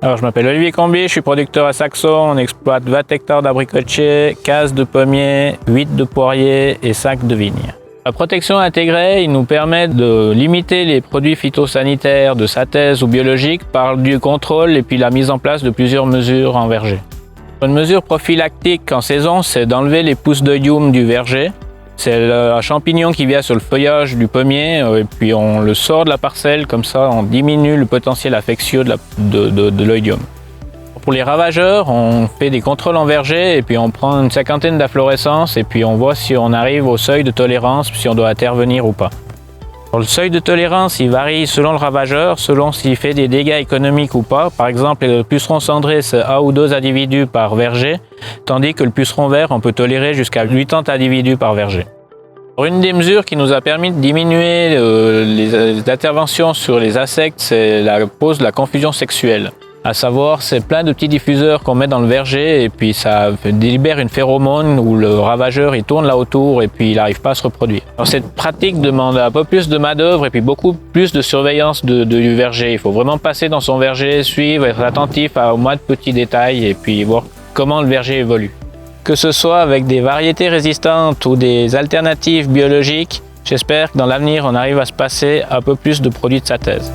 Alors, je m'appelle Olivier Combi, je suis producteur à Saxon. On exploite 20 hectares d'abricotiers, 15 de pommiers, 8 de poiriers et 5 de vignes. La protection intégrée, il nous permet de limiter les produits phytosanitaires de synthèse ou biologiques par du contrôle et puis la mise en place de plusieurs mesures en verger. Une mesure prophylactique en saison, c'est d'enlever les pousses d'oïdium du verger. C'est un champignon qui vient sur le feuillage du pommier et puis on le sort de la parcelle, comme ça on diminue le potentiel infectieux de l'oïdium. Pour les ravageurs, on fait des contrôles en verger et puis on prend une cinquantaine d'inflorescences et puis on voit si on arrive au seuil de tolérance, si on doit intervenir ou pas. Le seuil de tolérance, il varie selon le ravageur, selon s'il fait des dégâts économiques ou pas. Par exemple, le puceron cendré, c'est 1 ou 2 individus par verger, tandis que le puceron vert, on peut tolérer jusqu'à 80 individus par verger. Une des mesures qui nous a permis de diminuer les interventions sur les insectes, c'est la pose de la confusion sexuelle. À savoir, c'est plein de petits diffuseurs qu'on met dans le verger et puis ça libère une phéromone où le ravageur il tourne là autour et puis il n'arrive pas à se reproduire. Alors, cette pratique demande un peu plus de main-d'œuvre et puis beaucoup plus de surveillance du verger. Il faut vraiment passer dans son verger, suivre, être attentif au moins de petits détails et puis voir comment le verger évolue. Que ce soit avec des variétés résistantes ou des alternatives biologiques, j'espère que dans l'avenir on arrive à se passer un peu plus de produits de synthèse.